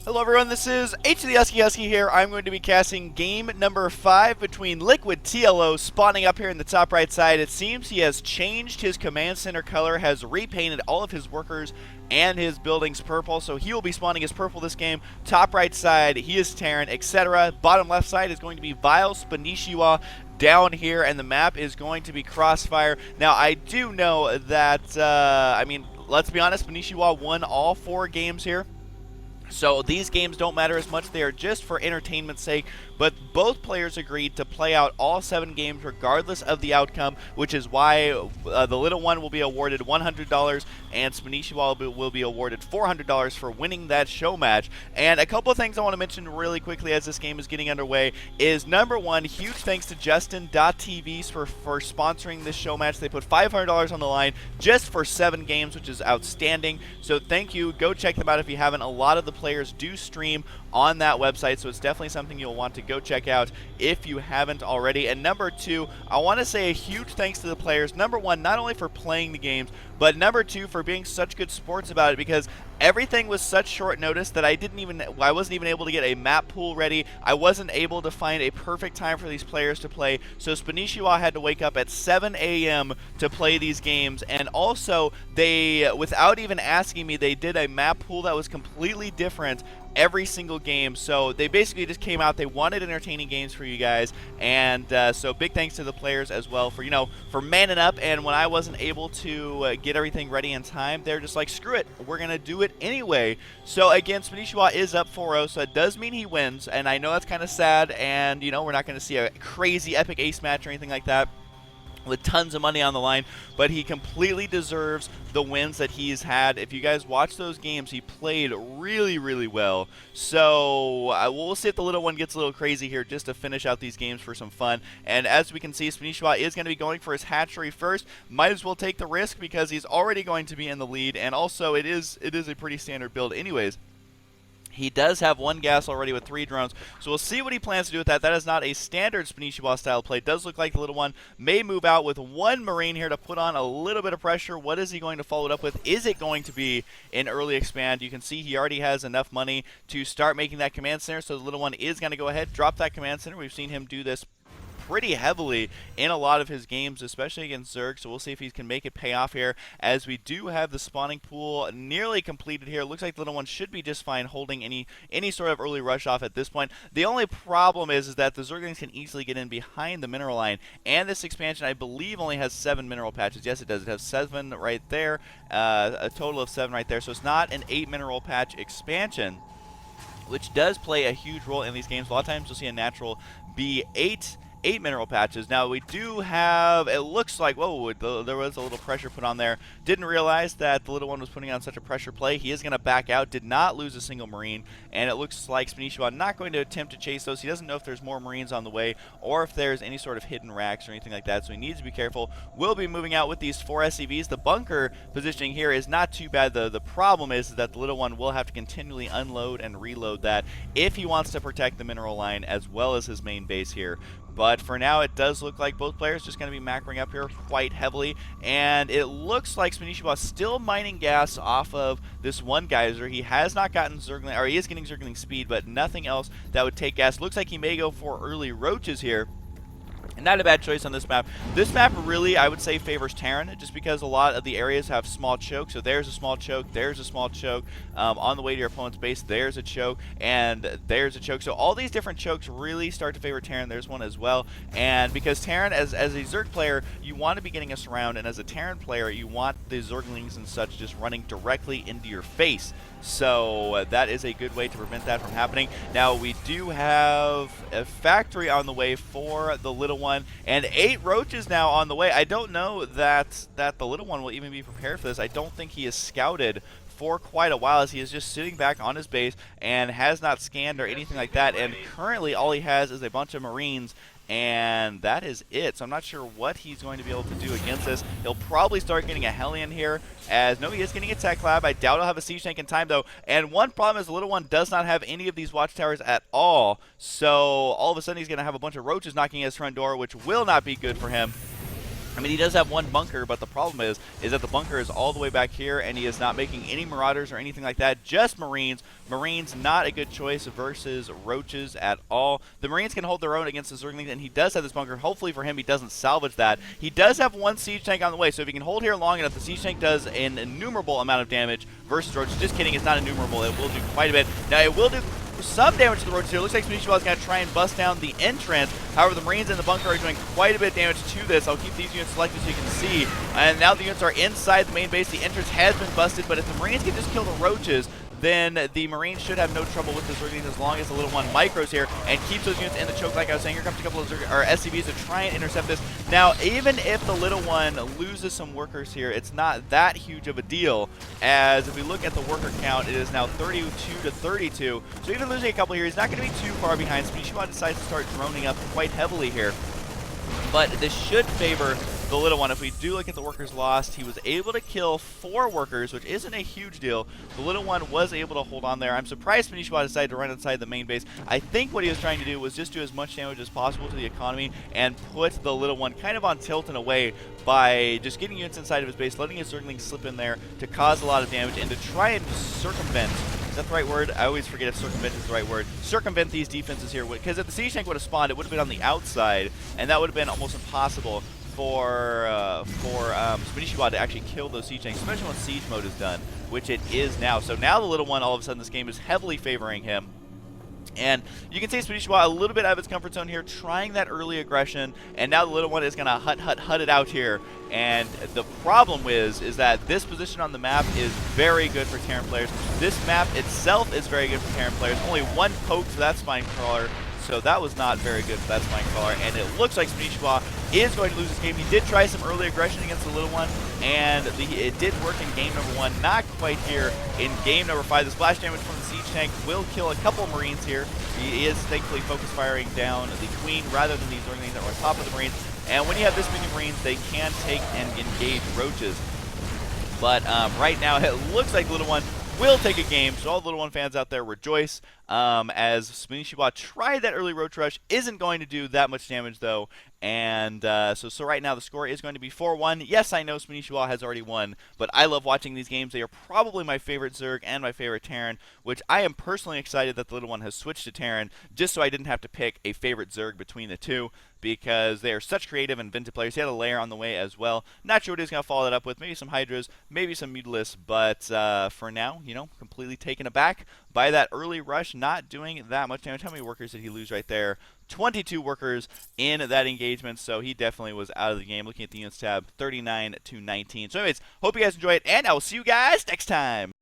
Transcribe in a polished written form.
Hello everyone, this is Husky here. I'm going to be casting game number 5 between Liquid TLO spawning up here in the top right side. It seems he has changed his command center color, has repainted all of his workers and his buildings purple, so he will be spawning as purple this game. Top right side, he is Terran, etc. Bottom left side is going to be Vile Spanishiwa down here, and the map is going to be Crossfire. Now, I do know that, let's be honest, Spanishiwa won all 4 games here. So these games don't matter as much. They are just for entertainment's sake. But both players agreed to play out all 7 games regardless of the outcome, which is why TheLittleOne will be awarded $100 and Spanishiwa will be awarded $400 for winning that show match. And a couple of things I want to mention really quickly as this game is getting underway is, number one, huge thanks to Justin.tv for sponsoring this show match. They put $500 on the line just for 7 games, which is outstanding. So thank you. Go check them out if you haven't. A lot of the players do stream on that website, so it's definitely something you'll want to go check out if you haven't already. And number 2, I want to say a huge thanks to the players. Number 1, not only for playing the games, but number 2, for being such good sports about it, because everything was such short notice that I wasn't even able to get a map pool ready. I wasn't able to find a perfect time for these players to play, so Spanishiwa had to wake up at 7 a.m. to play these games. And also, they, without even asking me, they did a map pool that was completely different every single game. So they basically just came out, they wanted entertaining games for you guys, and so big thanks to the players as well for, for manning up. And when I wasn't able to get everything ready in time, they're just like, screw it, we're gonna do it anyway. So again, Spanishiwa is up 4-0, so it does mean he wins, and I know that's kind of sad, and we're not gonna see a crazy epic ace match or anything like that with tons of money on the line, but he completely deserves the wins that he's had. If you guys watch those games, he played really, really well. So we'll see if the TheLittleOne gets a little crazy here just to finish out these games for some fun. And as we can see, Spanishiwa is going to be going for his hatchery first. Might as well take the risk because he's already going to be in the lead, and also it is a pretty standard build anyways. He does have 1 gas already with 3 drones, so we'll see what he plans to do with that. That is not a standard Spanishiwa style play. It does look like the TheLittleOne may move out with 1 Marine here to put on a little bit of pressure. What is he going to follow it up with? Is it going to be an early expand? You can see he already has enough money to start making that command center, so the TheLittleOne is going to go ahead, drop that command center. We've seen him do this pretty heavily in a lot of his games, especially against Zerg, so we'll see if he can make it pay off here, as we do have the spawning pool nearly completed here. It looks like the TheLittleOne should be just fine holding any sort of early rush off at this point. The only problem is that the Zerglings can easily get in behind the mineral line, and this expansion, I believe, only has 7 mineral patches. Yes, it does. It has 7 right there, a total of 7 right there, so it's not an 8 mineral patch expansion, which does play a huge role in these games. A lot of times you'll see a natural be 8 mineral patches. Now we do have, it looks like, whoa, there was a little pressure put on there. Didn't realize that the TheLittleOne was putting on such a pressure play. He is going to back out, did not lose a single Marine, and it looks like Spanishiwa not going to attempt to chase those. He doesn't know if there's more Marines on the way or if there's any sort of hidden racks or anything like that, so he needs to be careful. We'll be moving out with these 4 SCVs. The bunker positioning here is not too bad. The problem is that the TheLittleOne will have to continually unload and reload that if he wants to protect the mineral line as well as his main base here. But for now, it does look like both players just going to be macroing up here quite heavily. And it looks like Spanishiwa still mining gas off of this 1 geyser. He has not gotten Zergling, or he is getting Zergling speed, but nothing else that would take gas. Looks like he may go for early roaches here. And not a bad choice on this map. This map really, I would say, favors Terran, just because a lot of the areas have small chokes. So there's a small choke, there's a small choke. On the way to your opponent's base, there's a choke, and there's a choke. So all these different chokes really start to favor Terran. There's one as well. And because Terran, as a Zerg player, you want to be getting us around, and as a Terran player, you want the Zerglings and such just running directly into your face. So that is a good way to prevent that from happening. Now we do have a factory on the way for the TheLittleOne, and 8 roaches now on the way. I don't know that the TheLittleOne will even be prepared for this. I don't think he is scouted for quite a while, as he is just sitting back on his base and has not scanned or anything like that. And currently all he has is a bunch of Marines, and that is it. So I'm not sure what he's going to be able to do against this. He'll probably start getting a Hellion here, as no, he is getting a Tech Lab. I doubt he'll have a Siege Tank in time, though. And one problem is the TheLittleOne does not have any of these watchtowers at all. So all of a sudden he's going to have a bunch of roaches knocking at his front door, which will not be good for him. I mean, he does have one bunker, but the problem is that the bunker is all the way back here, and he is not making any Marauders or anything like that, just Marines. Marines, not a good choice versus Roaches at all. The Marines can hold their own against the Zerglings, and he does have this bunker. Hopefully for him, he doesn't salvage that. He does have one Siege Tank on the way, so if he can hold here long enough, the Siege Tank does an innumerable amount of damage versus Roaches. Just kidding, it's not innumerable. It will do quite a bit. Now, it will do some damage to the Roaches here. It looks like Spanishiwa is going to try and bust down the entrance. However, the Marines in the bunker are doing quite a bit of damage to this. I'll keep these units selected so you can see. And now the units are inside the main base. The entrance has been busted, but if the Marines can just kill the Roaches, then the Marines should have no trouble with the Zerglings as long as the little one micros here and keeps those units in the choke. Like I was saying, here comes a couple of SCVs to try and intercept this. Now, even if the little one loses some workers here, it's not that huge of a deal, as if we look at the worker count, it is now 32 to 32. So even losing a couple here, he's not going to be too far behind. Spanishiwa decides to start droning up quite heavily here. But this should favor the little one. If we do look at the workers lost, he was able to kill 4 workers, which isn't a huge deal. The little one was able to hold on there. I'm surprised Spanishiwa decided to run inside the main base. I think what he was trying to do was just do as much damage as possible to the economy and put the little one kind of on tilt in a way by just getting units inside of his base, letting his Zerglings slip in there to cause a lot of damage and to try and circumvent. Is that the right word? I always forget if circumvent is the right word. Circumvent these defenses here, because if the siege tank would have spawned, it would have been on the outside, and that would have been almost impossible for Spanishiwa to actually kill those siege tanks, especially when siege mode is done, which it is now. So now the little one, all of a sudden, this game is heavily favoring him. And you can see Spanishiwa a little bit out of his comfort zone here, trying that early aggression, and now the little one is going to hut it out here. And the problem is that this position on the map is very good for Terran players. This map itself is very good for Terran players. Only one poke for that spine crawler, so that was not very good for that spine crawler. And it looks like Spanishiwa is going to lose this game. He did try some early aggression against the little one, and it did work in game number 1. Not quite here in game number 5. The splash damage from the siege tank will kill a couple Marines here. He is thankfully focus firing down the Queen rather than these Zerglings that are on top of the Marines. And when you have this many Marines, they can take and engage Roaches. But right now, it looks like Little One will take a game, so all the Little One fans out there rejoice, as Spanishiwa tried that early Roach Rush. Isn't going to do that much damage, though, and so right now the score is going to be 4-1. Yes, I know Spanishiwa has already won, but I love watching these games. They are probably my favorite Zerg and my favorite Terran, which I am personally excited that the Little One has switched to Terran, just so I didn't have to pick a favorite Zerg between the two, because they are such creative and inventive players. He had a lair on the way as well. Not sure what he's going to follow that up with. Maybe some Hydras, maybe some Mutalisks, but for now, you know, completely taken aback by that early rush, not doing that much damage. How many workers did he lose right there? 22 workers in that engagement, so he definitely was out of the game. Looking at the units tab, 39 to 19. So anyways, hope you guys enjoy it, and I will see you guys next time.